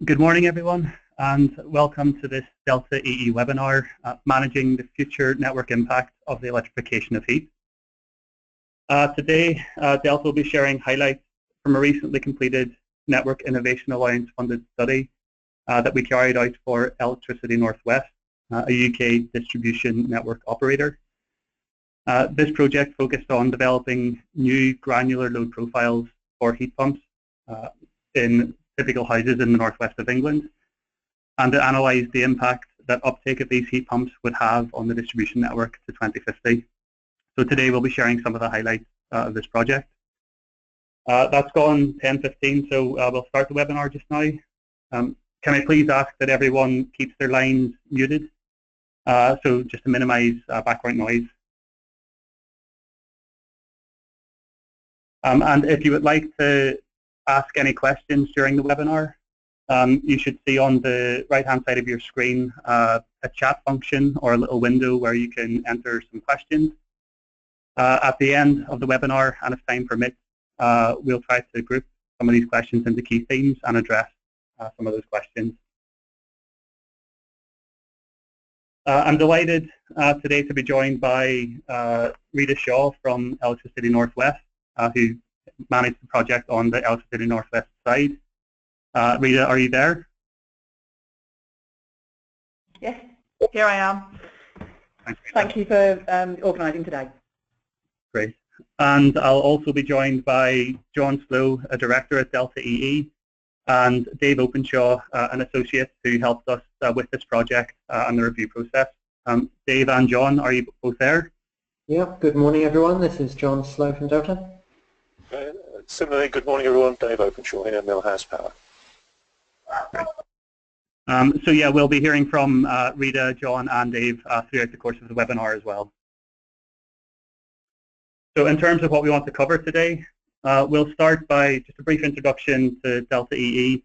Good morning, everyone, and welcome to this Delta EE webinar, Managing the Future Network Impact of the Electrification of Heat. Today, Delta will be sharing highlights from a recently completed Network Innovation Alliance funded study that we carried out for Electricity Northwest, a UK distribution network operator. This project focused on developing new granular load profiles for heat pumps in typical houses in the northwest of England, and to analyse the impact that uptake of these heat pumps would have on the distribution network to 2050. So today we'll be sharing some of the highlights of this project. That's gone 10:15, so we'll start the webinar just now. Can I please ask that everyone keeps their lines muted, so just to minimise background noise. And if you would like to ask any questions during the webinar, you should see on the right-hand side of your screen a chat function or a little window where you can enter some questions. At the end of the webinar, and if time permits, we'll try to group some of these questions into key themes and address some of those questions. I'm delighted today to be joined by Rita Shaw from Electricity Northwest, who managed the project on the Electricity Northwest side. Rita, are you there? Yes, here I am. Thank you for organising today. Great. And I'll also be joined by John Slow, a director at Delta EE, and Dave Openshaw, an associate who helped us with this project and the review process. Dave and John, are you both there? Yeah, good morning everyone. This is John Slow from Delta. Similarly, good morning everyone. Dave Openshaw here, Millhouse Power. Great. So yeah, we'll be hearing from Rita, John and Dave throughout the course of the webinar as well. So in terms of what we want to cover today, we'll start by just a brief introduction to Delta EE,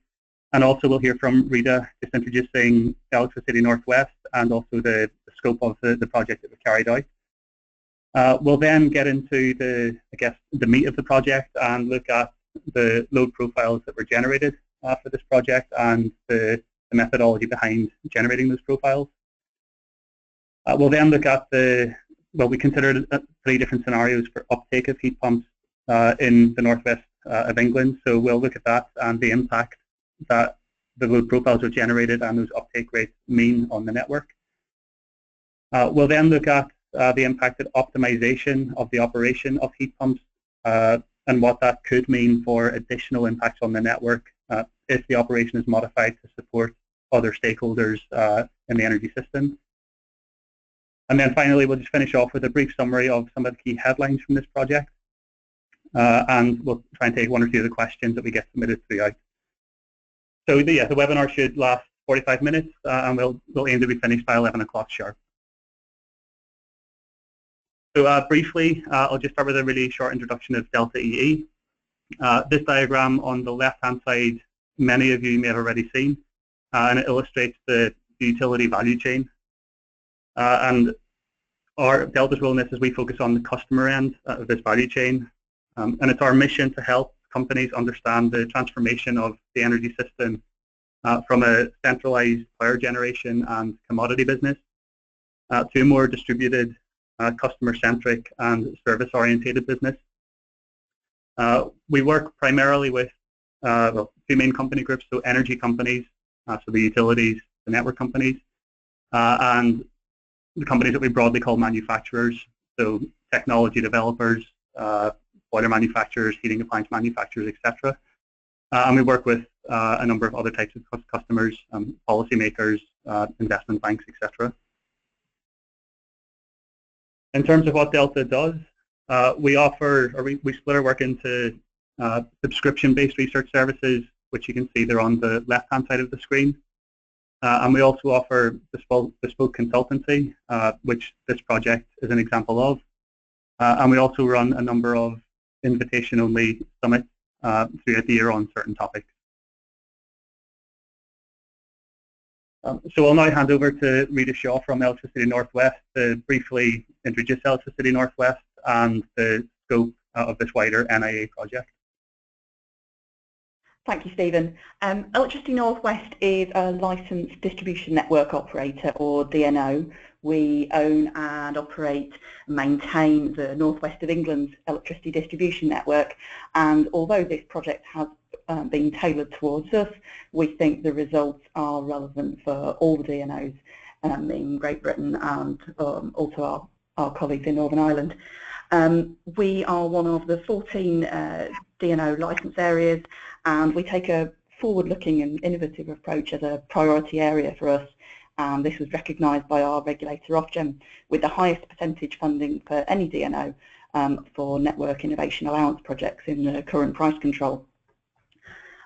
and also we'll hear from Rita just introducing Electricity Northwest and also the scope of the project that we carried out. We'll then get into the meat of the project and look at the load profiles that were generated for this project and the methodology behind generating those profiles. We'll then look at we considered 3 different scenarios for uptake of heat pumps in the northwest of England. So we'll look at that and the impact that the load profiles are generated and those uptake rates mean on the network. We'll then look at the impacted optimization of the operation of heat pumps and what that could mean for additional impacts on the network if the operation is modified to support other stakeholders in the energy system. And then finally, we'll just finish off with a brief summary of some of the key headlines from this project. And we'll try and take 1 or 2 of the questions that we get submitted throughout. So the webinar should last 45 minutes and we'll aim to be finished by 11 o'clock sharp. So briefly, I'll just start with a really short introduction of Delta EE. This diagram on the left-hand side, many of you may have already seen, and it illustrates the utility value chain. And our Delta's role in this is we focus on the customer end of this value chain, and it's our mission to help companies understand the transformation of the energy system from a centralized power generation and commodity business to a more distributed, customer-centric and service-orientated business. We work primarily with 2 main company groups, so energy companies, so the utilities, the network companies, and the companies that we broadly call manufacturers, so technology developers, boiler manufacturers, heating appliance manufacturers, etc. And we work with a number of other types of customers, policymakers, investment banks, etc. In terms of what Delta does, we split our work into subscription-based research services, which you can see there on the left-hand side of the screen. And we also offer bespoke consultancy, which this project is an example of. And we also run a number of invitation-only summits throughout the year on certain topics. So I'll now hand over to Rita Shaw from Electricity Northwest to briefly introduce Electricity Northwest and the scope of this wider NIA project. Thank you, Stephen. Electricity North West is a licensed distribution network operator, or DNO. We own and operate and maintain the North West of England's electricity distribution network, and although this project has been tailored towards us, we think the results are relevant for all the DNOs in Great Britain and also our colleagues in Northern Ireland. We are one of the 14 DNO licence areas, and we take a forward-looking and innovative approach as a priority area for us, and this was recognised by our regulator Ofgem with the highest percentage funding for any DNO for network innovation allowance projects in the current price control.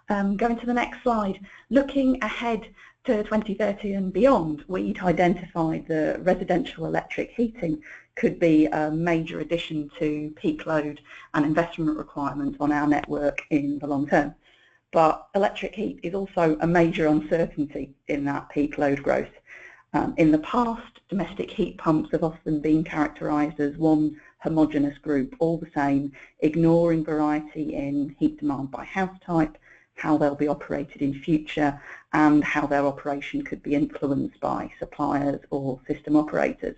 Going to the next slide, looking ahead to 2030 and beyond, we'd identified that residential electric heating could be a major addition to peak load and investment requirements on our network in the long term. But electric heat is also a major uncertainty in that peak load growth. In the past, domestic heat pumps have often been characterised as one homogeneous group, all the same, ignoring variety in heat demand by house type, how they'll be operated in future, and how their operation could be influenced by suppliers or system operators.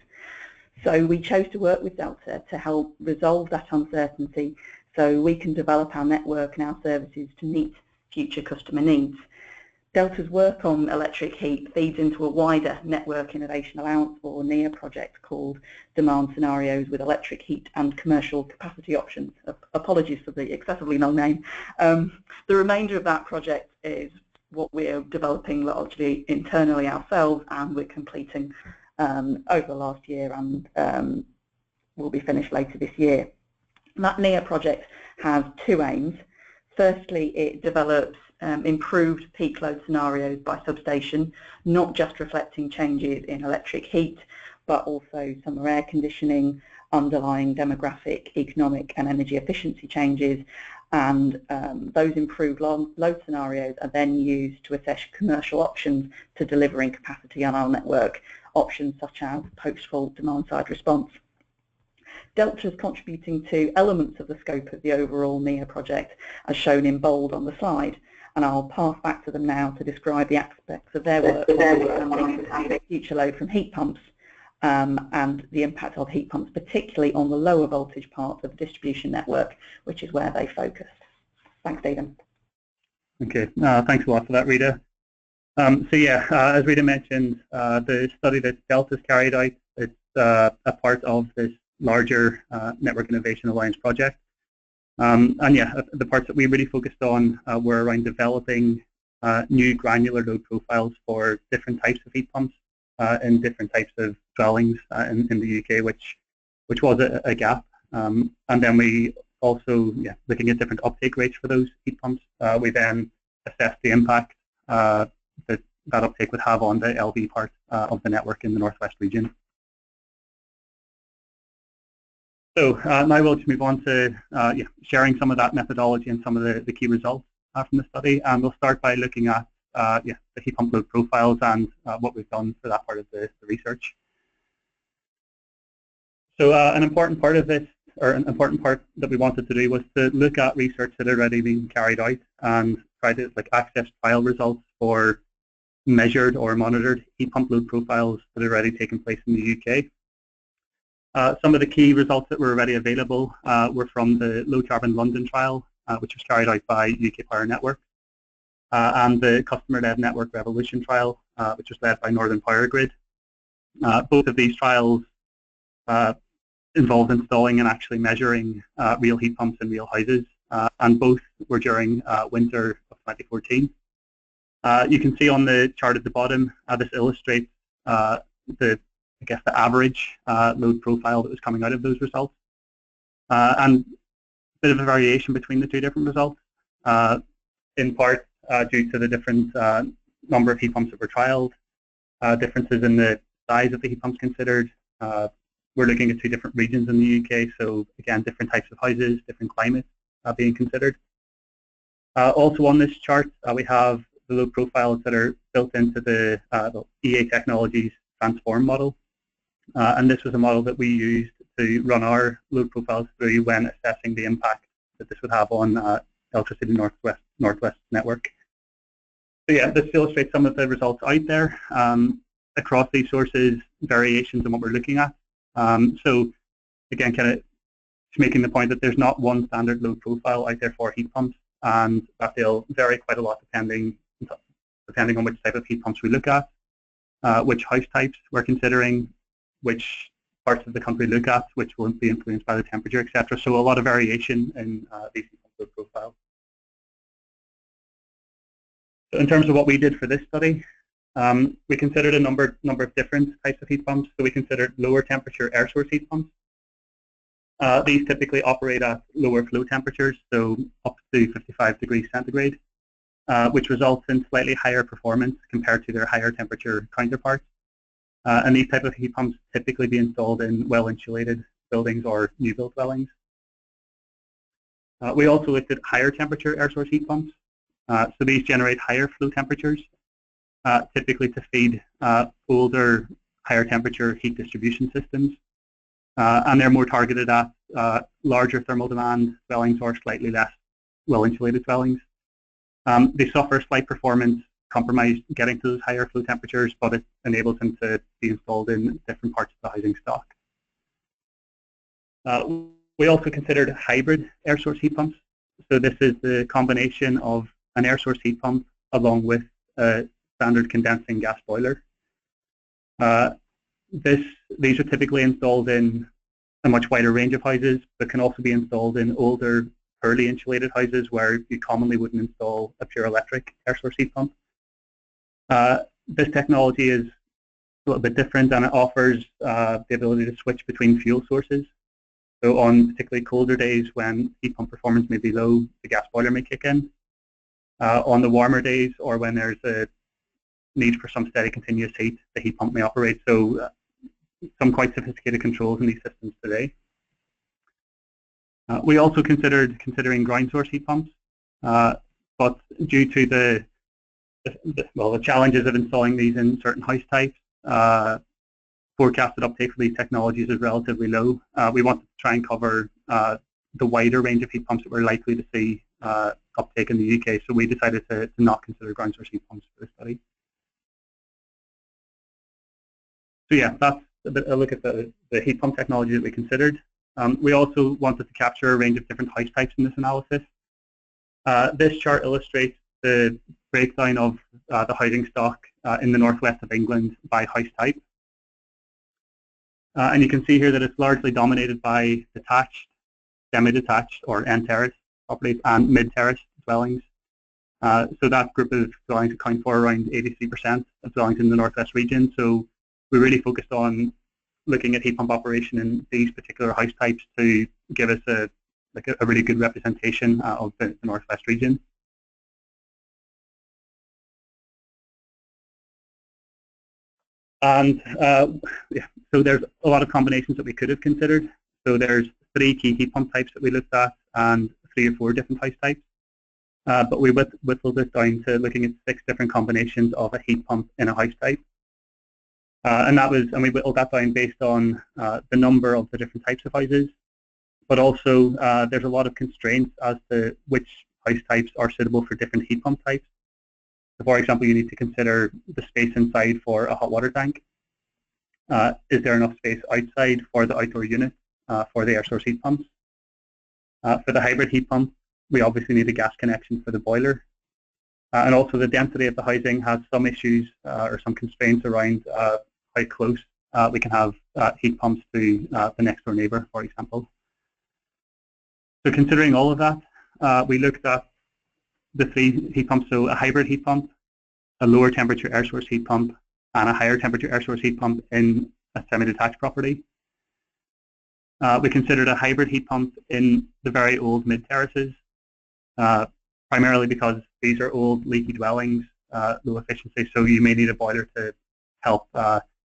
So we chose to work with Delta to help resolve that uncertainty so we can develop our network and our services to meet future customer needs. Delta's work on electric heat feeds into a wider Network Innovation Allowance, or NEA project, called Demand Scenarios with Electric Heat and Commercial Capacity Options. Apologies for the excessively long name. The remainder of that project is what we're developing largely internally ourselves, and we're completing over the last year, and will be finished later this year. That NEA project has two aims. Firstly, it develops improved peak load scenarios by substation, not just reflecting changes in electric heat, but also summer air conditioning, underlying demographic, economic and energy efficiency changes, and those improved load scenarios are then used to assess commercial options to delivering capacity on our network, options such as post-fault demand-side response. Delta is contributing to elements of the scope of the overall NEA project, as shown in bold on the slide, and I'll pass back to them now to describe the aspects of their work on future load from heat pumps and the impact of heat pumps, particularly on the lower voltage part of the distribution network, which is where they focus. Thanks, Stephen. Okay, thanks a lot for that, Rita. So yeah, as Rita mentioned, the study that Delta's carried out, it's a part of this larger Network Innovation Alliance project. And yeah, the parts that we really focused on were around developing new granular load profiles for different types of heat pumps in different types of dwellings in the UK, which was a gap. And then we also, looking at different uptake rates for those heat pumps, we then assessed the impact that uptake would have on the LV part of the network in the Northwest region. So now we'll just move on to sharing some of that methodology and some of the key results from the study, and we'll start by looking at the heat pump load profiles and what we've done for that part of the research. So an important part of this, or an important part that we wanted to do, was to look at research that had already been carried out and try to access trial results for measured or monitored heat pump load profiles that had already taken place in the UK. Some of the key results that were already available were from the Low Carbon London trial, which was carried out by UK Power Network, and the Customer-Led Network Revolution trial, which was led by Northern Power Grid. Both of these trials involved installing and actually measuring real heat pumps in real houses, and both were during winter of 2014. You can see on the chart at the bottom, this illustrates the average load profile that was coming out of those results, and a bit of a variation between the two different results, in part due to the different number of heat pumps that were trialed, differences in the size of the heat pumps considered. We're looking at two different regions in the UK, so again, different types of houses, different climates being considered. Also on this chart, we have the load profiles that are built into the EA Technologies transform model. And this was a model that we used to run our load profiles through when assessing the impact that this would have on Electricity Northwest network. So yeah, this illustrates some of the results out there. Across these sources, variations in what we're looking at. So again, kind of making the point that there's not one standard load profile out there for heat pumps, and that they'll vary quite a lot depending on which type of heat pumps we look at, which house types we're considering, which parts of the country look at, which will be influenced by the temperature, etc. So a lot of variation in these heat pump load profiles. So in terms of what we did for this study, we considered a number of different types of heat pumps. So we considered lower temperature air source heat pumps. These typically operate at lower flow temperatures, so up to 55 degrees centigrade, which results in slightly higher performance compared to their higher temperature counterparts. And these type of heat pumps typically be installed in well-insulated buildings or new build dwellings. We also looked at higher temperature air source heat pumps. So these generate higher flow temperatures, typically to feed older, higher temperature heat distribution systems. And they're more targeted at larger thermal demand dwellings or slightly less well-insulated dwellings. They suffer slight performance compromise getting to those higher flow temperatures, but it enables them to be installed in different parts of the housing stock. We also considered hybrid air source heat pumps. So this is the combination of an air source heat pump along with a standard condensing gas boiler. These are typically installed in a much wider range of houses, but can also be installed in older, poorly insulated houses where you commonly wouldn't install a pure electric air source heat pump. This technology is a little bit different, and it offers the ability to switch between fuel sources. So on particularly colder days when heat pump performance may be low, the gas boiler may kick in. On the warmer days or when there's a need for some steady continuous heat, the heat pump may operate. So some quite sophisticated controls in these systems today. We also considering ground source heat pumps, but due to the challenges of installing these in certain house types, forecasted uptake for these technologies is relatively low. We wanted to try and cover the wider range of heat pumps that we're likely to see uptake in the UK, so we decided to not consider ground source heat pumps for this study. So yeah, that's a look at the heat pump technology that we considered. We also wanted to capture a range of different house types in this analysis. This chart illustrates the breakdown of the housing stock in the northwest of England by house type. And you can see here that it's largely dominated by detached, semi-detached or end terrace properties and mid-terrace dwellings. So that group of dwellings account for around 83% of dwellings in the northwest region. So we really focused on looking at heat pump operation in these particular house types to give us a really good representation of the northwest region. And yeah, so there's a lot of combinations that we could have considered. So there's 3 key heat pump types that we looked at and 3 or 4 different house types. But we whittled it down to looking at 6 different combinations of a heat pump in a house type. And we whittled that down based on the number of the different types of houses, but also there's a lot of constraints as to which house types are suitable for different heat pump types. So for example, you need to consider the space inside for a hot water tank. Is there enough space outside for the outdoor unit for the air source heat pumps? For the hybrid heat pump, we obviously need a gas connection for the boiler. And also the density of the housing has some issues or some constraints around how close we can have heat pumps to the next door neighbour, for example. So considering all of that, we looked at the 3 heat pumps, so a hybrid heat pump, a lower temperature air source heat pump, and a higher temperature air source heat pump in a semi-detached property. We considered a hybrid heat pump in the very old mid-terraces, primarily because these are old leaky dwellings, low efficiency, so you may need a boiler to help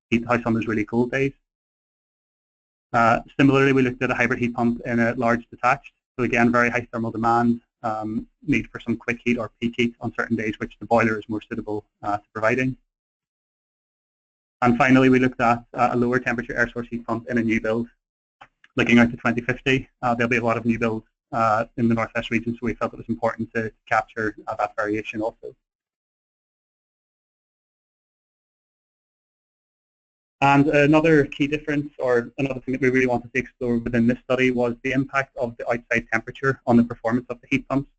heat the house on those really cold days. Similarly, we looked at a hybrid heat pump in a large detached, so again, very high thermal demand, need for some quick heat or peak heat on certain days, which the boiler is more suitable to providing. And finally, we looked at a lower temperature air source heat pump in a new build. Looking out to 2050, there'll be a lot of new builds in the northwest region, so we felt it was important to capture that variation also. And another key difference, or another thing that we really wanted to explore within this study, was the impact of the outside temperature on the performance of the heat pumps.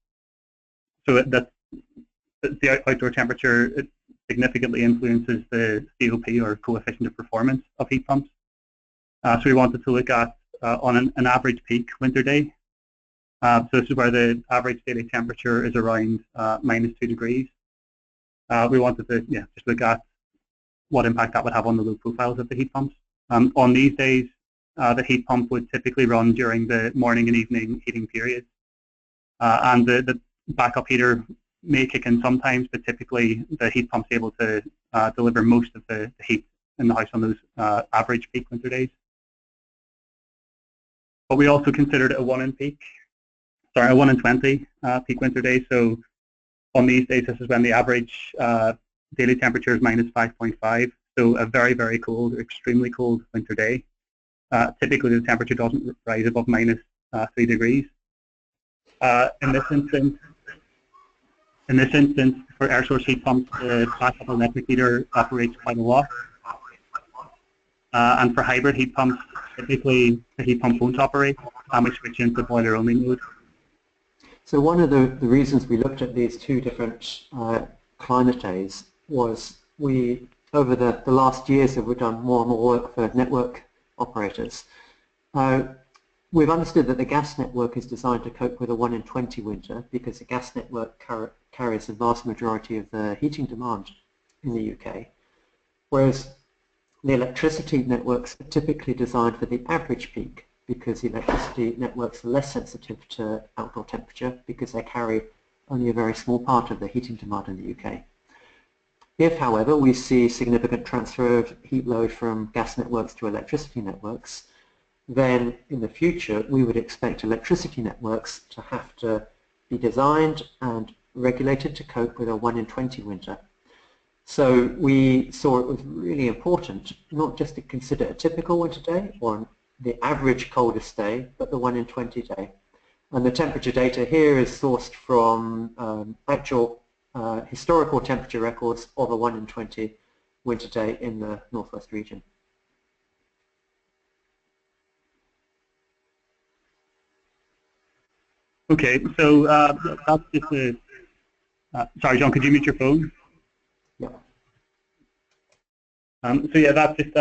So that the outdoor temperature, it significantly influences the COP, or coefficient of performance, of heat pumps. So we wanted to look at on an average peak winter day. So this is where the average daily temperature is around -2 degrees. We wanted to just look at what impact that would have on the load profiles of the heat pumps. On these days, the heat pump would typically run during the morning and evening heating periods. And the backup heater may kick in sometimes, but typically the heat pump's able to deliver most of the heat in the house on those average peak winter days. But we also considered a 1 in 20 peak winter day. So on these days, this is when the average daily temperature is -5.5. So a very, very cold, extremely cold winter day. Typically, the temperature doesn't rise above -3 degrees. In this instance, for air source heat pumps, the backup electric heater operates quite a lot. And for hybrid heat pumps, typically the heat pump won't operate, and we switch into boiler only mode. So one of the reasons we looked at these two different climate days was over the last years that we've done more and more work for network operators. We've understood that the gas network is designed to cope with a 1 in 20 winter because the gas network carries the vast majority of the heating demand in the UK, whereas the electricity networks are typically designed for the average peak because the electricity networks are less sensitive to outdoor temperature because they carry only a very small part of the heating demand in the UK. If, however, we see significant transfer of heat load from gas networks to electricity networks, then in the future we would expect electricity networks to have to be designed and regulated to cope with a 1 in 20 winter. So we saw it was really important not just to consider a typical winter day or the average coldest day, but the 1 in 20 day. And the temperature data here is sourced from actual historical temperature records of a 1 in 20 winter day in the northwest region. Okay, so that's just a... sorry, John, could you mute your phone? Yeah. So yeah, that just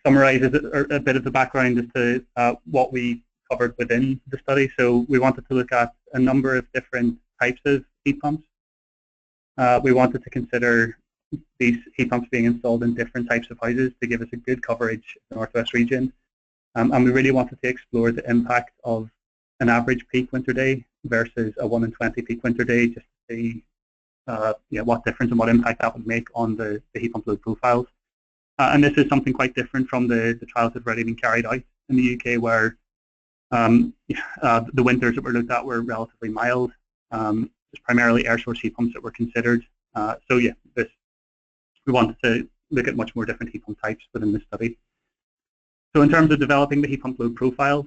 summarizes a bit of the background as to what we covered within the study. So we wanted to look at a number of different types of heat pumps. We wanted to consider these heat pumps being installed in different types of houses to give us a good coverage in the northwest region. And we really wanted to explore the impact of an average peak winter day versus a 1 in 20 peak winter day, just to see what difference and what impact that would make on the heat pump load profiles. And this is something quite different from the trials that have already been carried out in the UK, where the winters that were looked at were relatively mild. It's primarily air source heat pumps that were considered. So yeah, we wanted to look at much more different heat pump types within this study. So in terms of developing the heat pump load profiles,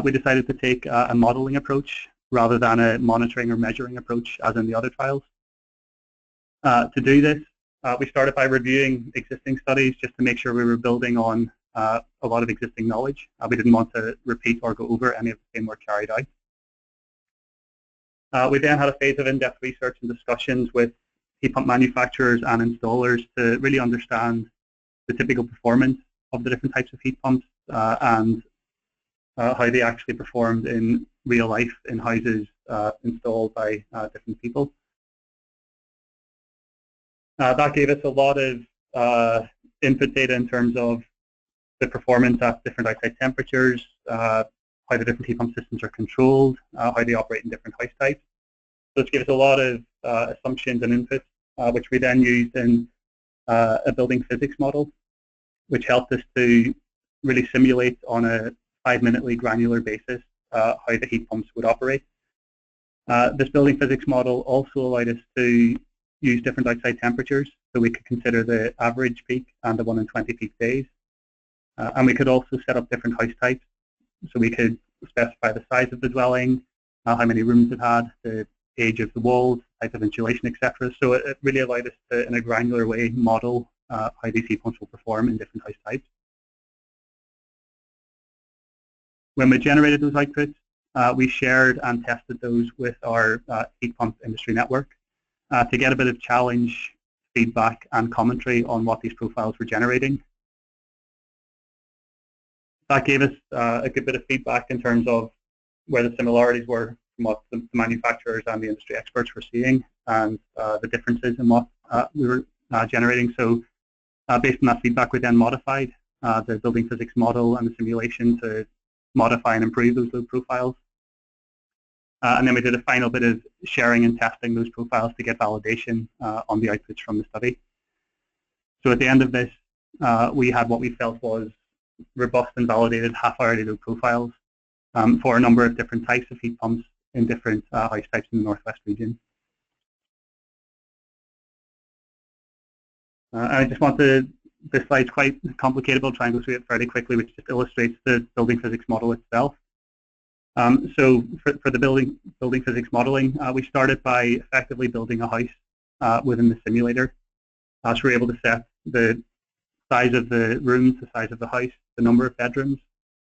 we decided to take a modeling approach rather than a monitoring or measuring approach as in the other trials. To do this, we started by reviewing existing studies just to make sure we were building on a lot of existing knowledge. We didn't want to repeat or go over any of the same work carried out. We then had a phase of in-depth research and discussions with heat pump manufacturers and installers to really understand the typical performance of the different types of heat pumps and how they actually performed in real life in houses installed by different people. That gave us a lot of input data in terms of the performance at different outside temperatures, how the different heat pump systems are controlled, how they operate in different house types. So this gave us a lot of assumptions and inputs, which we then used in a building physics model, which helped us to really simulate on a 5-minutely granular basis how the heat pumps would operate. This building physics model also allowed us to use different outside temperatures, so we could consider the average peak and the 1 in 20 peak days. And we could also set up different house types, so we could specify the size of the dwelling, how many rooms it had, the age of the walls, type of insulation, etc. So it really allowed us to, in a granular way, model how these heat pumps will perform in different house types. When we generated those outputs, we shared and tested those with our heat pump industry network to get a bit of challenge, feedback, and commentary on what these profiles were generating. That gave us a good bit of feedback in terms of where the similarities were from what the manufacturers and the industry experts were seeing, and the differences in what we were generating. So based on that feedback, we then modified the building physics model and the simulation to modify and improve those load profiles. And then we did a final bit of sharing and testing those profiles to get validation on the outputs from the study. So at the end of this, we had what we felt was robust and validated half-hourly load profiles for a number of different types of heat pumps in different house types in the Northwest region. I just wanted, this slide's quite complicated, I'll try and go through it fairly quickly, which just illustrates the building physics model itself. So for the building physics modeling, we started by effectively building a house within the simulator. So we're able to set the size of the rooms, the size of the house, the number of bedrooms,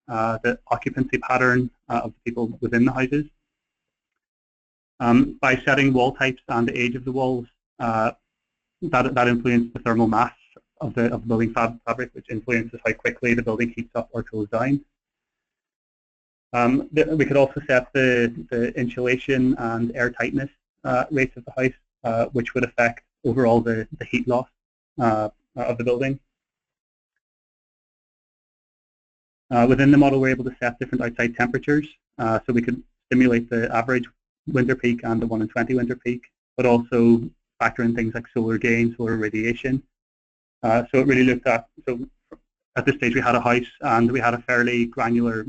the occupancy pattern of the people within the houses. By setting wall types and the age of the walls, that influenced the thermal mass of the building fabric, which influences how quickly the building heats up or cools down. We could also set the insulation and air tightness rates of the house, which would affect overall the heat loss of the building. Within the model, we're able to set different outside temperatures, so we could simulate the average winter peak and the 1 in 20 winter peak, but also factor in things like solar gain, solar radiation. So it really looked at, so at this stage we had a house and we had a fairly granular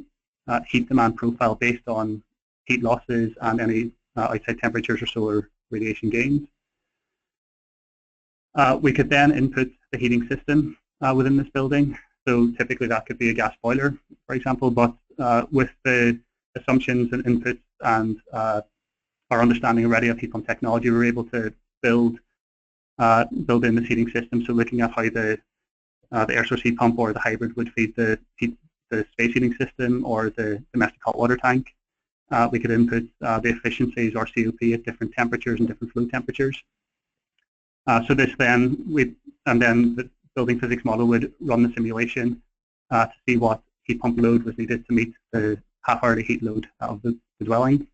heat demand profile based on heat losses and any outside temperatures or solar radiation gains. We could then input the heating system within this building. So typically that could be a gas boiler, for example, but with the assumptions and inputs and our understanding already of heat pump technology, we were able to build in this heating system. So looking at how the air source heat pump or the hybrid would feed the space heating system or the domestic hot water tank. We could input the efficiencies or COP at different temperatures and different flow temperatures. So this then, the building physics model would run the simulation to see what heat pump load was needed to meet the half-hourly heat load of the dwelling.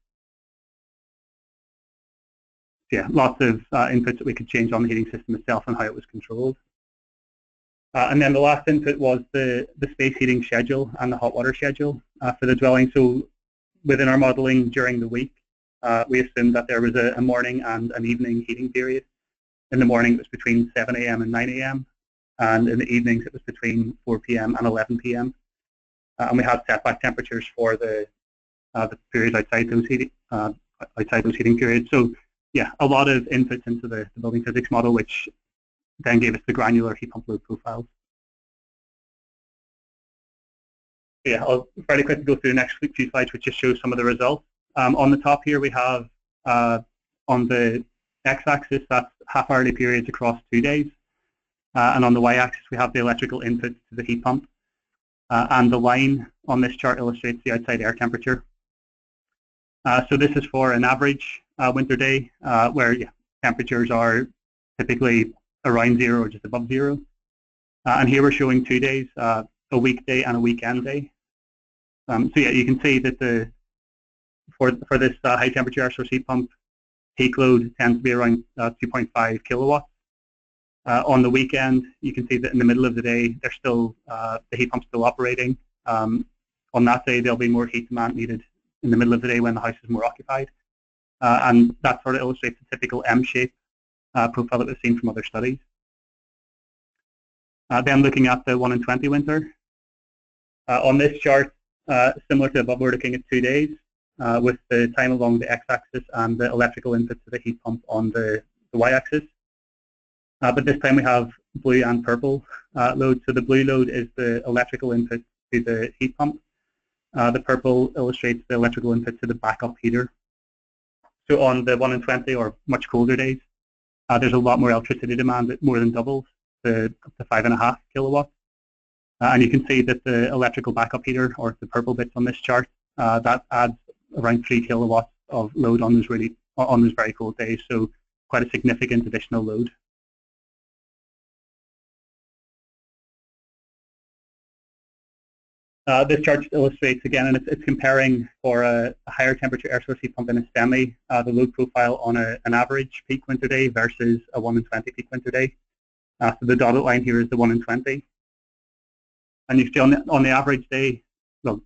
Yeah, lots of inputs that we could change on the heating system itself and how it was controlled. And then the last input was the space heating schedule and the hot water schedule for the dwelling. So within our modeling during the week, we assumed that there was a morning and an evening heating period. In the morning it was between 7 a.m. and 9 a.m. and in the evenings it was between 4 p.m. and 11 p.m. And we had setback temperatures for the periods outside those heating periods. So yeah, a lot of inputs into the building physics model, which then gave us the granular heat pump load profiles. Yeah, I'll fairly quickly go through the next few slides, which just shows some of the results. On the top here, we have on the x-axis, that's half-hourly periods across 2 days. And on the y-axis, we have the electrical input to the heat pump. And the line on this chart illustrates the outside air temperature. So this is for an average winter day, where temperatures are typically around 0 or just above 0. And here we're showing 2 days, a weekday and a weekend day. So yeah, you can see that for this high temperature air source heat pump, peak load tends to be around 2.5 kilowatts. On the weekend, you can see that in the middle of the day, they're still the heat pump's still operating. On that day, there'll be more heat demand needed in the middle of the day when the house is more occupied. And that sort of illustrates a typical M-shape profile that we've seen from other studies. Then looking at the 1 in 20 winter. On this chart, similar to above, we're looking at 2 days with the time along the x-axis and the electrical input to the heat pump on the y-axis. But this time we have blue and purple load. So the blue load is the electrical input to the heat pump, The purple illustrates the electrical input to the backup heater. So on the 1 in 20 or much colder days, there's a lot more electricity demand. It more than doubles to up to 5.5 kilowatts. And you can see that the electrical backup heater, or the purple bits on this chart, that adds around 3 kilowatts of load on those very cold days. So quite a significant additional load. This chart illustrates again, and it's comparing for a higher temperature air source heat pump in a STEMI, the load profile on an average peak winter day versus a 1 in 20 peak winter day. So the dotted line here is the 1 in 20. And you see on the average day, well,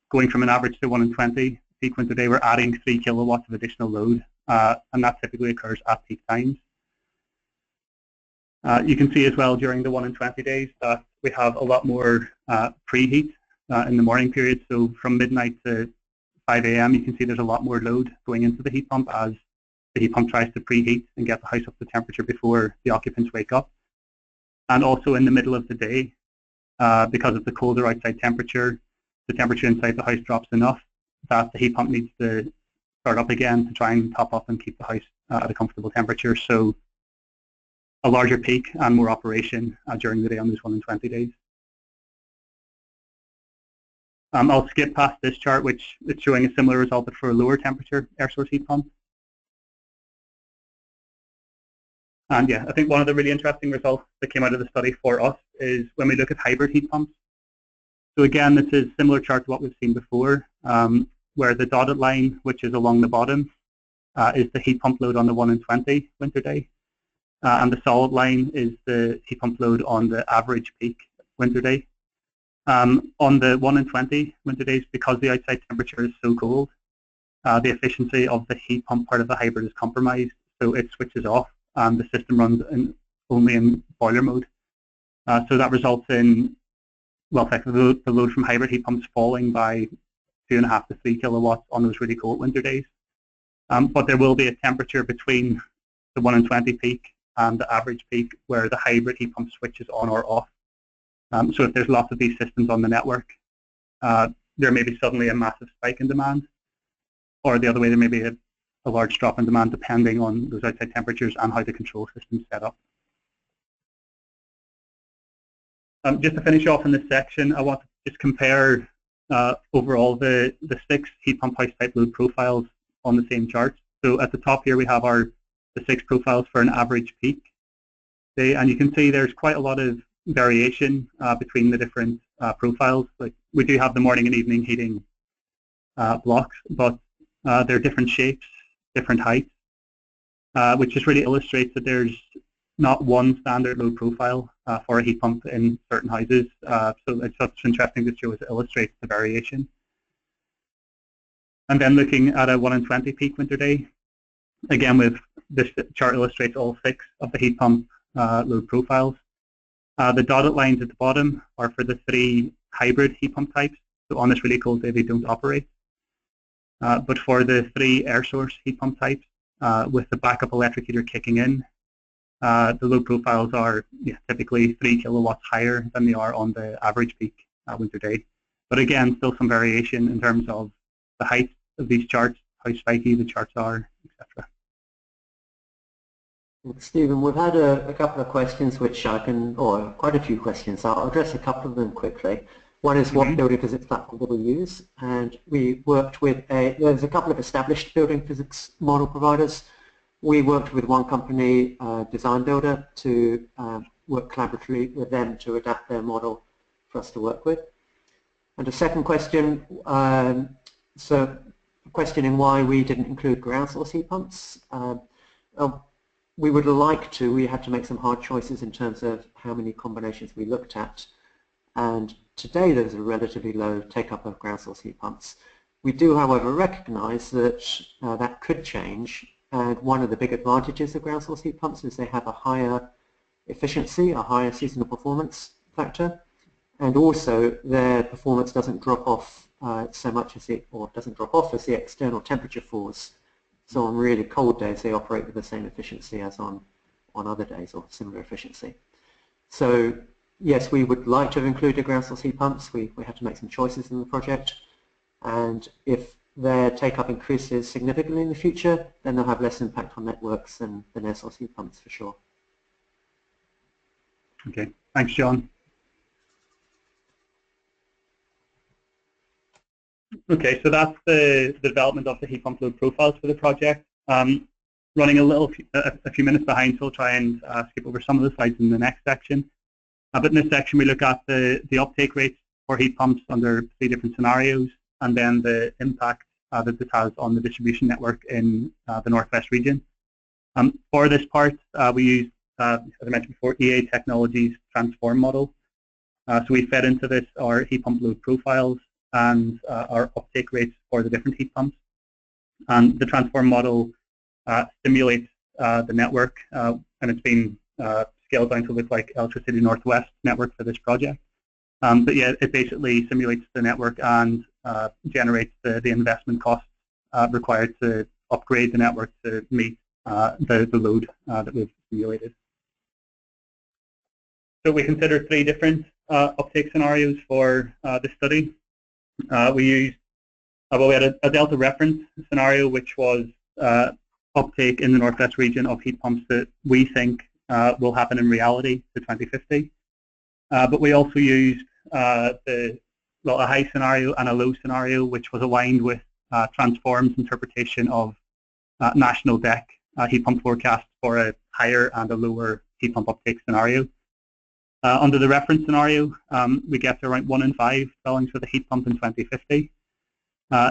going from an average to 1 in 20 peak winter day, we're adding 3 kilowatts of additional load, and that typically occurs at peak times. You can see as well during the 1 in 20 days that we have a lot more preheat in the morning period. So from midnight to 5 a.m. you can see there's a lot more load going into the heat pump as the heat pump tries to preheat and get the house up to temperature before the occupants wake up. And also in the middle of the day, because of the colder outside temperature, the temperature inside the house drops enough that the heat pump needs to start up again to try and top up and keep the house at a comfortable temperature. So a larger peak and more operation during the day on those 1 in 20 days. I'll skip past this chart, which is showing a similar result but for a lower temperature air source heat pump. And yeah, I think one of the really interesting results that came out of the study for us is when we look at hybrid heat pumps. So again, this is a similar chart to what we've seen before, where the dotted line, which is along the bottom, is the heat pump load on the 1 in 20 winter day. And the solid line is the heat pump load on the average peak winter day. On the 1 in 20 winter days, because the outside temperature is so cold, the efficiency of the heat pump part of the hybrid is compromised, so it switches off and the system runs only in boiler mode. So that results in, well, effectively the load from hybrid heat pumps falling by 2.5 to 3 kilowatts on those really cold winter days. But there will be a temperature between the 1 in 20 peak and the average peak where the hybrid heat pump switches on or off. So if there's lots of these systems on the network, there may be suddenly a massive spike in demand, or the other way, there may be a large drop in demand depending on those outside temperatures and how the control system is set up. Just to finish off in this section, I want to just compare overall the 6 heat pump house type load profiles on the same chart. So at the top here we have the 6 profiles for an average peak day, and you can see there's quite a lot of variation between the different profiles. Like we do have the morning and evening heating blocks, but they're different shapes, different heights, which just really illustrates that there's not one standard load profile for a heat pump in certain houses. So it's just interesting to show as it illustrates the variation. And then looking at a 1 in 20 peak winter day, again, with this chart illustrates all 6 of the heat pump load profiles. The dotted lines at the bottom are for the 3 hybrid heat pump types. So on this really cold day, they don't operate. But for the 3 air source heat pump types, with the backup electric heater kicking in, the load profiles are typically 3 kilowatts higher than they are on the average peak winter day. But again, still some variation in terms of the height of these charts, how spiky the charts are, etc. Stephen, we've had a couple of questions which or quite a few questions. I'll address a couple of them quickly. One is what building physics platform do we use? And we worked with there's a couple of established building physics model providers. We worked with one company, Design Builder, to work collaboratively with them to adapt their model for us to work with. And a second question, so questioning why we didn't include ground source heat pumps. We would like to, we had to make some hard choices in terms of how many combinations we looked at, and today there's a relatively low take-up of ground source heat pumps. We do, however, recognize that that could change, and one of the big advantages of ground source heat pumps is they have a higher efficiency, a higher seasonal performance factor, and also their performance doesn't drop off so much as doesn't drop off as the external temperature falls. So on really cold days, they operate with the same efficiency as on other days, or similar efficiency. So yes, we would like to have included ground source heat pumps. We had to make some choices in the project. and if their take-up increases significantly in the future, then they'll have less impact on networks than air source heat pumps for sure. Okay, thanks, John. Okay, so that's the development of the heat pump load profiles for the project. Running a few minutes behind, so I'll try and skip over some of the slides in the next section. But in this section, we look at the uptake rates for heat pumps under 3 different scenarios, and then the impact that this has on the distribution network in the Northwest region. For this part, we use, as I mentioned before, EA Technologies transform model. So we fed into this our heat pump load profiles and our uptake rates for the different heat pumps. And the transform model simulates the network, and it's been scaled down to look like Electricity Northwest network for this project. But yeah, it basically simulates the network and generates the investment costs required to upgrade the network to meet the load that we've simulated. So we considered 3 different uptake scenarios for the study. We used, we had a delta reference scenario, which was uptake in the Northwest region of heat pumps that we think will happen in reality to 2050. But we also used a high scenario and a low scenario, which was aligned with Transform's interpretation of national DEC heat pump forecast for a higher and a lower heat pump uptake scenario. Under the reference scenario, we get to around 1 in 5 dwellings with a heat pump in 2050.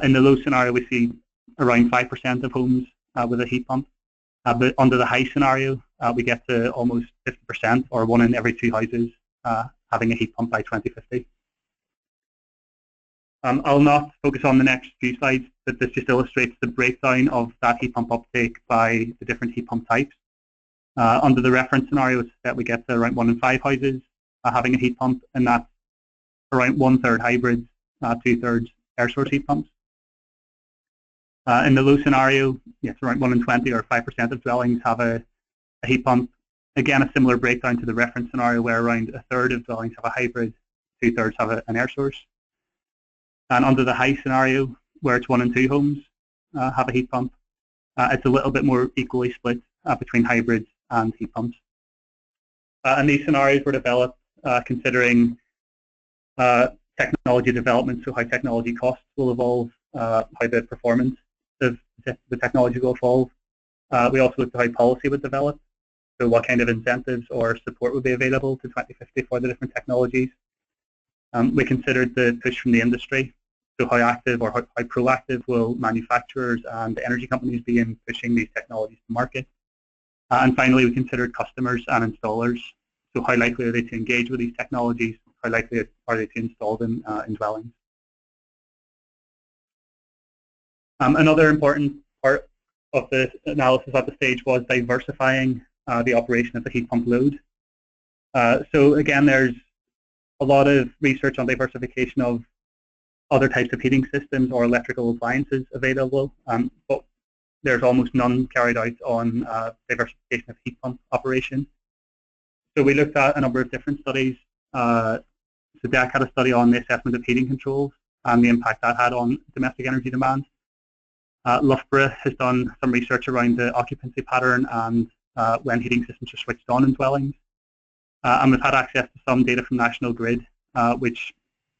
In the low scenario, we see around 5% of homes with a heat pump. But under the high scenario, we get to almost 50%, or 1 in every 2 houses having a heat pump by 2050. I'll not focus on the next few slides, but this just illustrates the breakdown of that heat pump uptake by the different heat pump types. Under the reference scenario, it's that we get to around 1 in 5 houses having a heat pump, and that's around 1/3 hybrids, 2/3 air source heat pumps. In the low scenario, it's around 1 in 20, or 5% of dwellings have a heat pump. Again, a similar breakdown to the reference scenario, where around 1/3 of dwellings have a hybrid, 2/3 have an air source. And under the high scenario, where it's 1 in 2 homes have a heat pump, it's a little bit more equally split between hybrids and heat pumps. And these scenarios were developed considering technology development, so how technology costs will evolve, how the performance of the technology will evolve. We also looked at how policy would develop, so what kind of incentives or support would be available to 2050 for the different technologies. We considered the push from the industry, so how active or how proactive will manufacturers and energy companies be in pushing these technologies to market. And finally, we considered customers and installers, so how likely are they to engage with these technologies, how likely are they to install them in dwellings. Another important part of the analysis at the stage was diversifying the operation of the heat pump load. So again, there's a lot of research on diversification of other types of heating systems or electrical appliances available, but there's almost none carried out on diversification of heat pump operation. So we looked at a number of different studies. So DEC had a study on the assessment of heating controls and the impact that had on domestic energy demand. Loughborough has done some research around the occupancy pattern and when heating systems are switched on in dwellings. And we've had access to some data from National Grid, which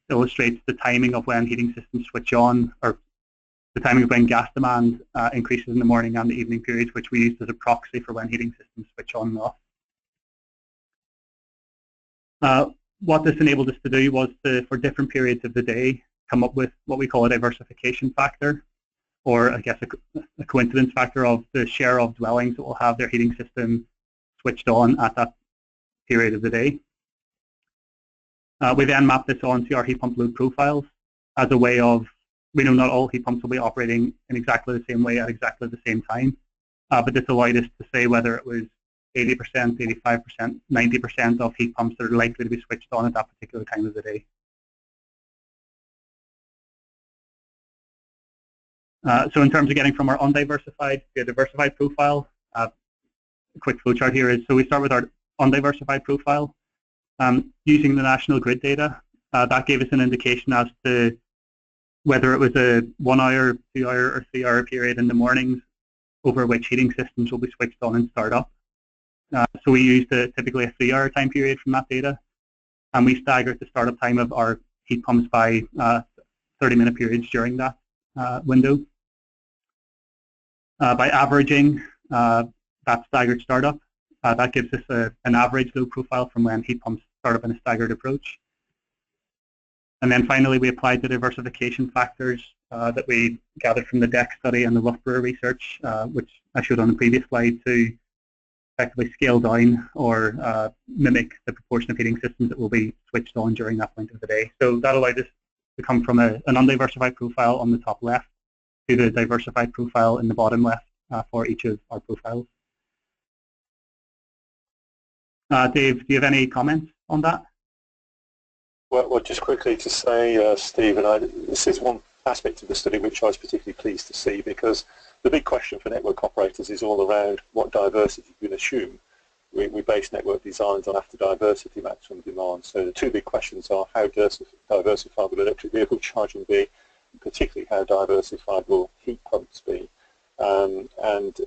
illustrates the timing of when heating systems switch on, or the timing of when gas demand increases in the morning and the evening periods, which we used as a proxy for when heating systems switch on and off. What this enabled us to do was to, for different periods of the day, come up with what we call a diversification factor, or I guess a coincidence factor of the share of dwellings that will have their heating system switched on at that period of the day. We then map this onto our heat pump load profiles as a way of, we know not all heat pumps will be operating in exactly the same way at exactly the same time, but this allowed us to say whether it was 80%, 85%, 90% of heat pumps that are likely to be switched on at that particular time of the day. So in terms of getting from our undiversified to a diversified profile, a quick flowchart here is, so we start with our undiversified profile. Using the National Grid data, that gave us an indication as to whether it was a 1 hour, 2 hour, or 3 hour period in the mornings over which heating systems will be switched on and start up. So we used typically a 3 hour time period from that data, and we staggered the startup time of our heat pumps by 30-minute periods during that window. By averaging that staggered startup, that gives us an average load profile from when heat pumps start up in a staggered approach. And then finally, we applied the diversification factors that we gathered from the DEC study and the Loughborough research, which I showed on the previous slide, to effectively scale down or mimic the proportion of heating systems that will be switched on during that point of the day. So that allowed us to come from an undiversified profile on the top left to the diversified profile in the bottom left for each of our profiles. Dave, do you have any comments on that? Well, just quickly to say, Stephen, this is one aspect of the study which I was particularly pleased to see, because the big question for network operators is all around what diversity you can assume. We base network designs on after diversity maximum demand. So the two big questions are how diversified will electric vehicle charging be, and particularly how diversified will heat pumps be. And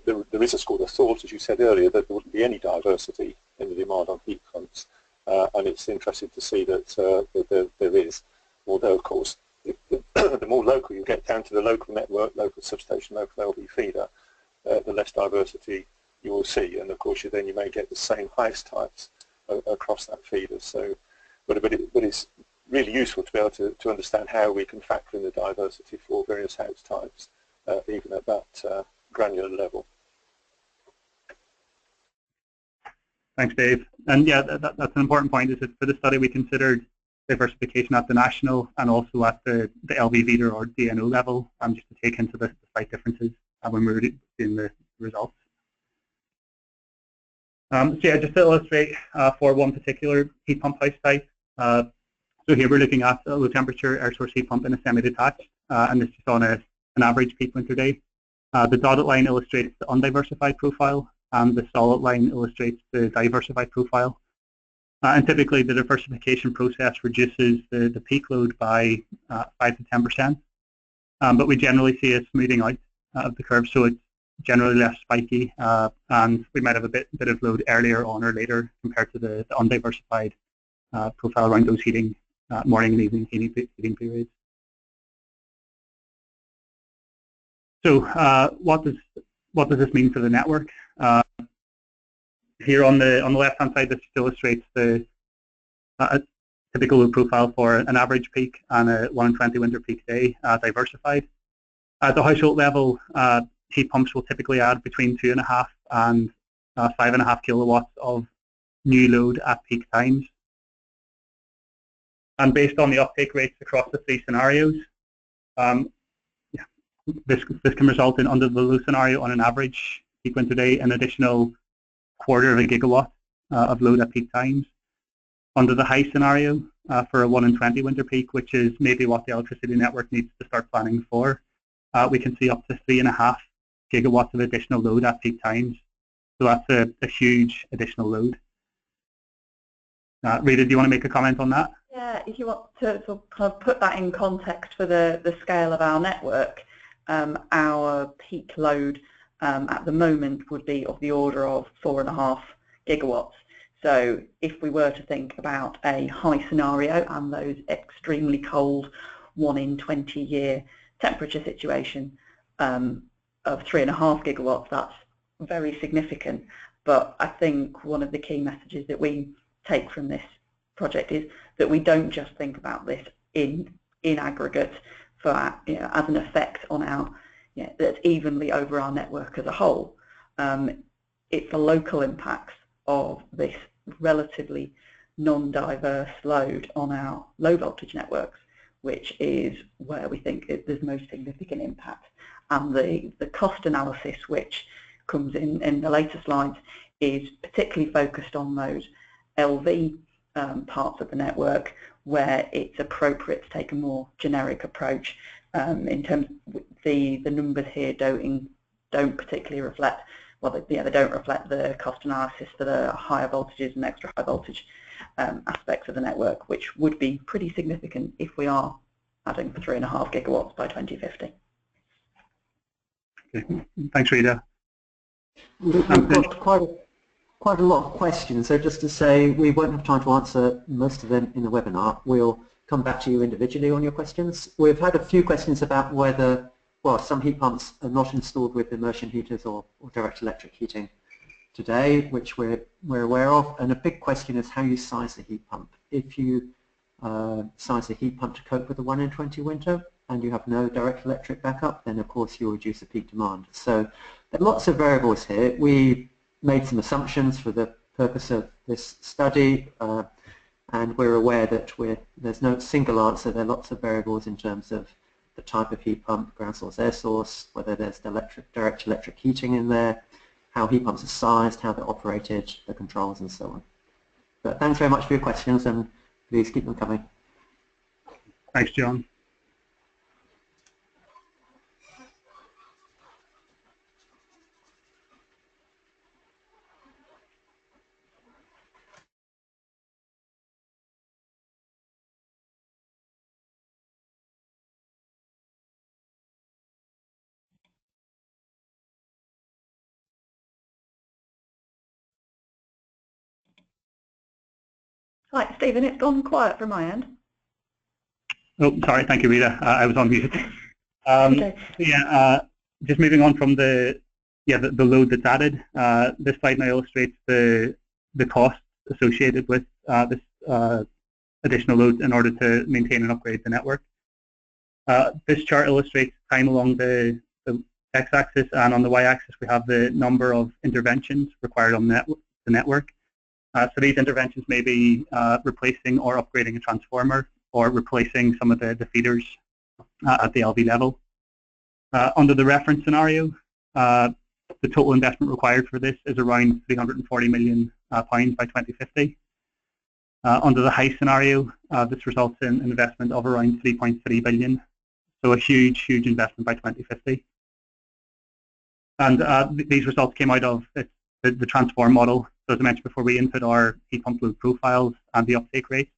there is a school of thought, as you said earlier, that there wouldn't be any diversity in the demand on heat pumps. And it's interesting to see that there is, although of course the more local you get down to the local network, local substation, local LV feeder, the less diversity you will see, and of course you may get the same house types across that feeder. So, but it's really useful to be able to understand how we can factor in the diversity for various house types, even at that granular level. Thanks, Dave. And yeah, that's an important point, is that for the study we considered diversification at the national and also at the LV feeder or DNO level, just to take into the slight differences when we were doing the results. So yeah, just to illustrate for one particular heat pump house type. So here we're looking at a low temperature air source heat pump in a semi-detached, and this is on an average peak winter day. The dotted line illustrates the undiversified profile, and the solid line illustrates the diversified profile. And typically the diversification process reduces the peak load by 5 to 10%, but we generally see a smoothing out of the curve, so it's generally less spiky, and we might have a bit of load earlier on or later compared to the undiversified profile around those morning and evening heating periods. So what does this mean for the network? Here on the left-hand side, this illustrates the typical load profile for an average peak and a 1 in 20 winter peak day diversified. At the household level, heat pumps will typically add between 2.5 and 5.5 kilowatts of new load at peak times. And based on the uptake rates across the three scenarios, this can result in, under the low scenario on an average peak winter day, an additional 1/4 gigawatt of load at peak times. Under the high scenario, for a 1 in 20 winter peak, which is maybe what the electricity network needs to start planning for, we can see up to 3.5 gigawatts of additional load at peak times. So that's a huge additional load. Rita, do you want to make a comment on that? Yeah, if you want to sort of kind of put that in context for the scale of our network, our peak load at the moment would be of the order of 4.5 gigawatts. So if we were to think about a high scenario and those extremely cold 1 in 20 year temperature situation of 3.5 gigawatts, that's very significant. But I think one of the key messages that we take from this project is that we don't just think about this in aggregate for as an effect on our that's evenly over our network as a whole. It's the local impacts of this relatively non-diverse load on our low voltage networks, which is where we think there's most significant impact. And the cost analysis, which comes in the later slides, is particularly focused on those LV parts of the network where it's appropriate to take a more generic approach. In terms of the numbers here don't particularly reflect, well, they don't reflect the cost analysis for the higher voltages and extra high voltage aspects of the network, which would be pretty significant if we are adding for 3.5 gigawatts by 2050. Okay. Thanks, Rita. We've got quite a lot of questions, so just to say we won't have time to answer most of them in the webinar. We'll come back to you individually on your questions. We've had a few questions about whether, well, some heat pumps are not installed with immersion heaters or direct electric heating today, which we're aware of, and a big question is how you size the heat pump. If you size the heat pump to cope with the 1 in 20 winter and you have no direct electric backup, then of course you'll reduce the peak demand. So there are lots of variables here. We made some assumptions for the purpose of this study, and we're aware that there's no single answer. There are lots of variables in terms of the type of heat pump, ground source, air source, whether there's direct electric heating in there, how heat pumps are sized, how they're operated, the controls, and so on. But thanks very much for your questions, and please keep them coming. Thanks, John. Right, Stephen, it's gone quiet from my end. Oh, sorry. Thank you, Rita. I was on mute. Okay. Yeah, just moving on from the load that's added. This slide now illustrates the cost associated with this additional load in order to maintain and upgrade the network. This chart illustrates time along the x-axis, and on the y-axis we have the number of interventions required on the network. So these interventions may be replacing or upgrading a transformer, or replacing some of the feeders at the LV level. Under the reference scenario, the total investment required for this is around £340 million by 2050. Under the high scenario, this results in an investment of around 3.3 billion, so a huge investment by 2050. And these results came out of the transform model. So as I mentioned before, we input our heat pump load profiles and the uptake rate,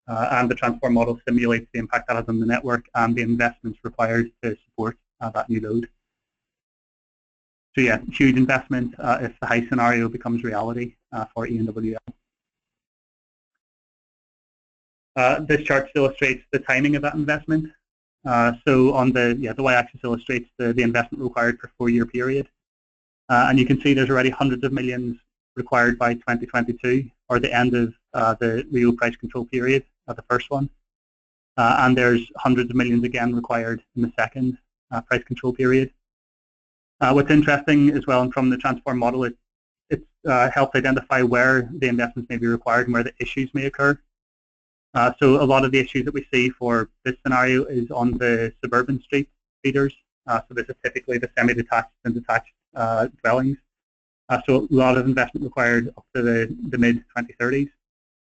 and the transform model simulates the impact that has on the network and the investments required to support that new load. So yeah, huge investment if the high scenario becomes reality for ENWL. This chart illustrates the timing of that investment. So on the y-axis illustrates the investment required for a 4-year period, and you can see there's already hundreds of millions required by 2022, or the end of the real price control period, the first one, and there's hundreds of millions again required in the second price control period. What's interesting as well, and from the transform model, it helps identify where the investments may be required and where the issues may occur. So a lot of the issues that we see for this scenario is on the suburban street feeders. So this is typically the semi-detached and detached dwellings. So a lot of investment required up to the mid-2030s.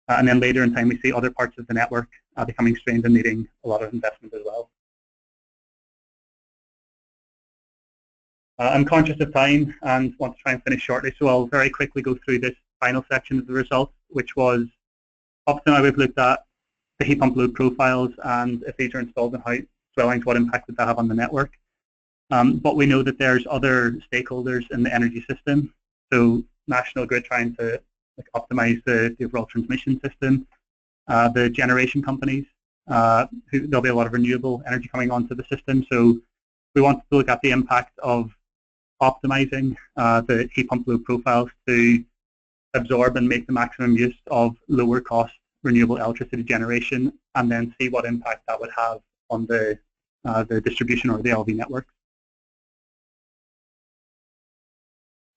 And then later in time we see other parts of the network becoming strained and needing a lot of investment as well. I'm conscious of time and want to try and finish shortly, so I'll very quickly go through this final section of the results, which was up to now we've looked at the heat pump load profiles and if these are installed in house dwellings, what impact would that have on the network. But we know that there's other stakeholders in the energy system, so National Grid trying to optimize the overall transmission system, the generation companies, there'll be a lot of renewable energy coming onto the system, so we want to look at the impact of optimizing the heat pump load profiles to absorb and make the maximum use of lower cost renewable electricity generation, and then see what impact that would have on the distribution or the LV network.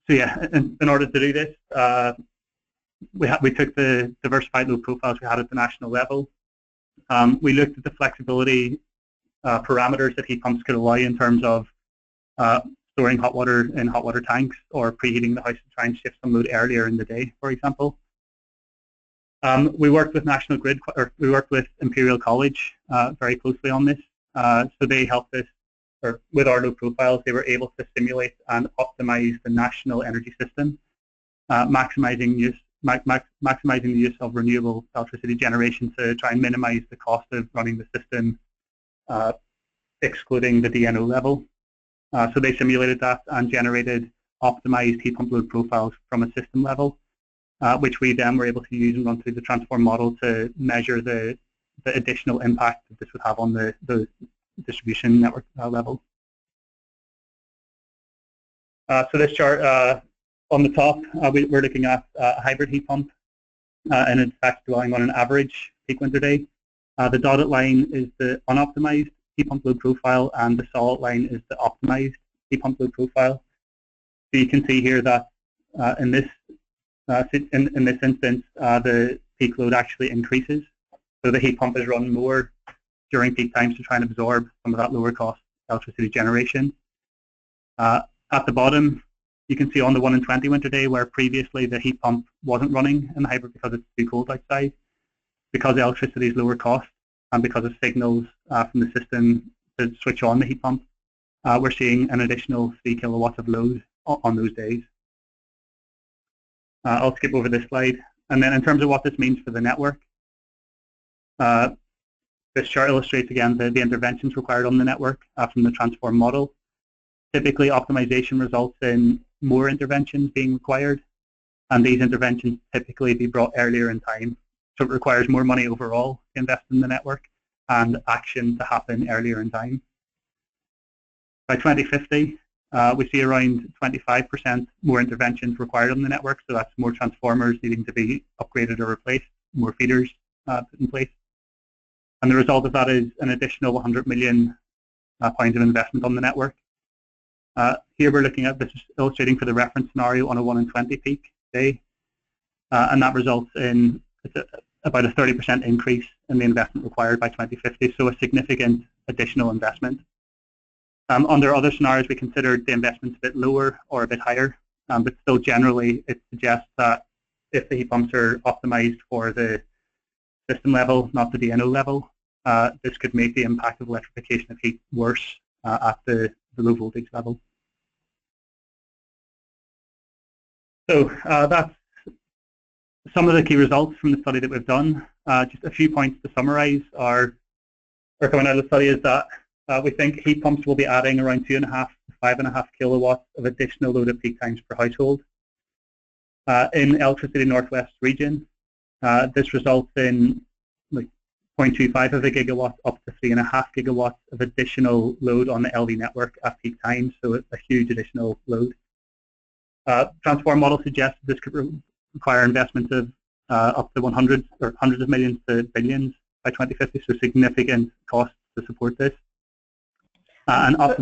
So yeah, in order to do this, we took the diversified load profiles we had at the national level. We looked at the flexibility parameters that heat pumps could allow in terms of storing hot water in hot water tanks or preheating the house to try and shift some load earlier in the day, for example. We worked with National Grid, or we worked with Imperial College very closely on this. So they helped us, or with our load profiles, they were able to simulate and optimize the national energy system, maximizing the use of renewable electricity generation to try and minimize the cost of running the system excluding the DNO level. So they simulated that and generated optimized heat pump load profiles from a system level, which we then were able to use and run through the transform model to measure the additional impact that this would have on the distribution network level. So this chart on the top, we're looking at a hybrid heat pump, and it's actually dwelling on an average peak winter day. The dotted line is the unoptimized heat pump load profile, and the solid line is the optimized heat pump load profile. So you can see here that in this instance, the peak load actually increases. So the heat pump is run more during peak times to try and absorb some of that lower cost electricity generation. At the bottom, you can see on the 1 in 20 winter day where previously the heat pump wasn't running in the hybrid because it's too cold outside, because the electricity is lower cost and because of signals from the system to switch on the heat pump, we're seeing an additional 3 kilowatts of load on those days. I'll skip over this slide. And then in terms of what this means for the network, this chart illustrates again the interventions required on the network from the transform model. Typically, optimization results in more interventions being required, and these interventions typically be brought earlier in time. So it requires more money overall to invest in the network and action to happen earlier in time. By 2050, we see around 25% more interventions required on the network, so that's more transformers needing to be upgraded or replaced, more feeders put in place. And the result of that is an additional 100 million pounds of investment on the network. Here we're looking at this, illustrating for the reference scenario on a 1 in 20 peak day, and that results in about a 30% increase in the investment required by 2050, so a significant additional investment. Under other scenarios, we considered the investments a bit lower or a bit higher, but still generally it suggests that if the heat pumps are optimized for the system level, not the DNO level, this could make the impact of electrification of heat worse at the low voltage level. So that's some of the key results from the study that we've done. Just a few points to summarize are coming out of the study is that we think heat pumps will be adding around 2.5 to 5.5 kilowatts of additional load at peak times per household. In Electricity Northwest region, this results in like 0.25 of a gigawatt up to 3.5 gigawatts of additional load on the LV network at peak times, so it's a huge additional load. Transform model suggests this could require investments of up to hundreds of millions to billions by 2050, so significant costs to support this. And to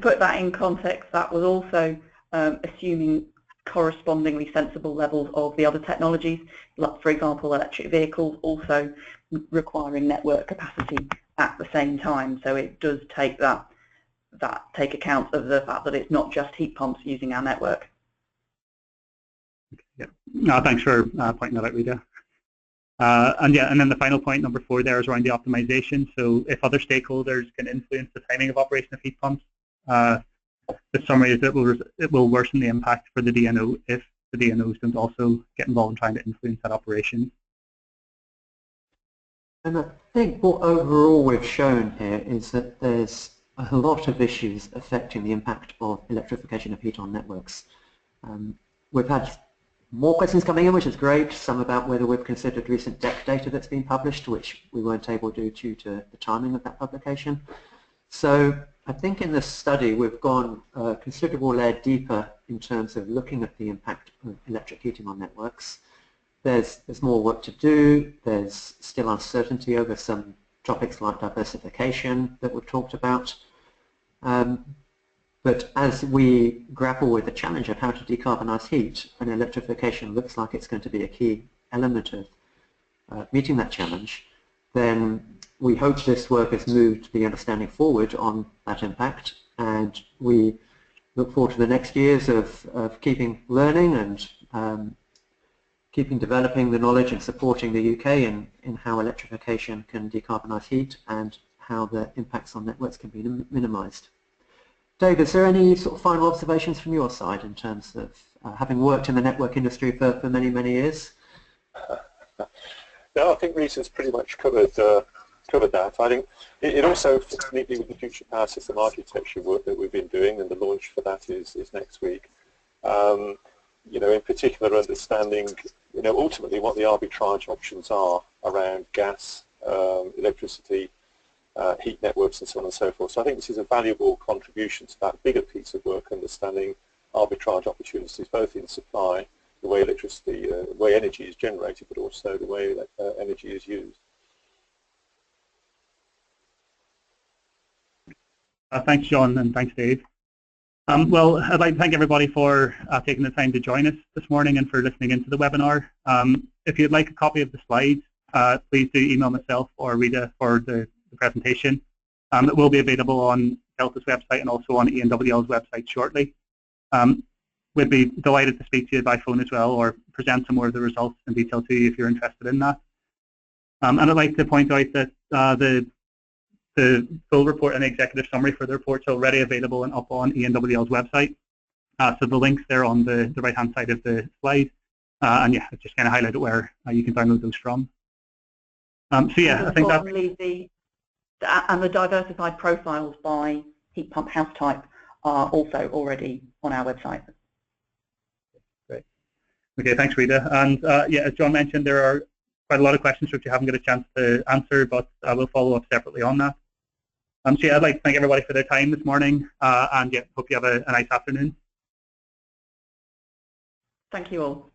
put that in context, that was also assuming correspondingly sensible levels of the other technologies, like, for example, electric vehicles also requiring network capacity at the same time. So it does take take account of the fact that it's not just heat pumps using our network. Yeah. No, thanks for pointing that out, Rita. And then the final point, number 4, there is around the optimization. So if other stakeholders can influence the timing of operation of heat pumps, the summary is that it will worsen the impact for the DNO if the DNOs don't also get involved in trying to influence that operation. And I think what overall we've shown here is that there's a lot of issues affecting the impact of electrification of heat on networks. We've had more questions coming in, which is great, some about whether we've considered recent DEC data that's been published, which we weren't able to do due to the timing of that publication. So I think in this study we've gone a considerable layer deeper in terms of looking at the impact of electric heating on networks. There's more work to do, there's still uncertainty over some topics like diversification that we've talked about. But as we grapple with the challenge of how to decarbonize heat, and electrification looks like it's going to be a key element of meeting that challenge, then we hope this work has moved the understanding forward on that impact, and we look forward to the next years of keeping learning and keeping developing the knowledge and supporting the UK in how electrification can decarbonize heat and how the impacts on networks can be minimized. Dave, is there any sort of final observations from your side in terms of having worked in the network industry for many, many years? No, I think Rita's pretty much covered covered that. I think it also fits neatly with the future power system architecture work that we've been doing, and the launch for that is next week. You know, in particular, understanding, you know, ultimately what the arbitrage options are around gas, electricity, heat networks, and so on and so forth. So I think this is a valuable contribution to that bigger piece of work, understanding arbitrage opportunities both in supply, the way electricity, the way energy is generated, but also the way that energy is used. Thanks, John, and thanks, Dave. Well, I'd like to thank everybody for taking the time to join us this morning and for listening into the webinar. If you'd like a copy of the slides, please do email myself or Rita for the presentation. It will be available on Delta's website and also on ENWL's website shortly. We'd be delighted to speak to you by phone as well, or present some more of the results in detail to you if you're interested in that. And I'd like to point out that the full report and executive summary for the report is already available and up on ENWL's website. So the links there on the right-hand side of the slide. And yeah, I've just kind of highlighted where you can download those from. So yeah, I think that. And the diversified profiles by heat pump house type are also already on our website. Great. Okay, thanks, Rita. And yeah, as John mentioned, there are quite a lot of questions which you haven't got a chance to answer, but I will follow up separately on that. So yeah, I'd like to thank everybody for their time this morning, and yeah, hope you have a nice afternoon. Thank you all.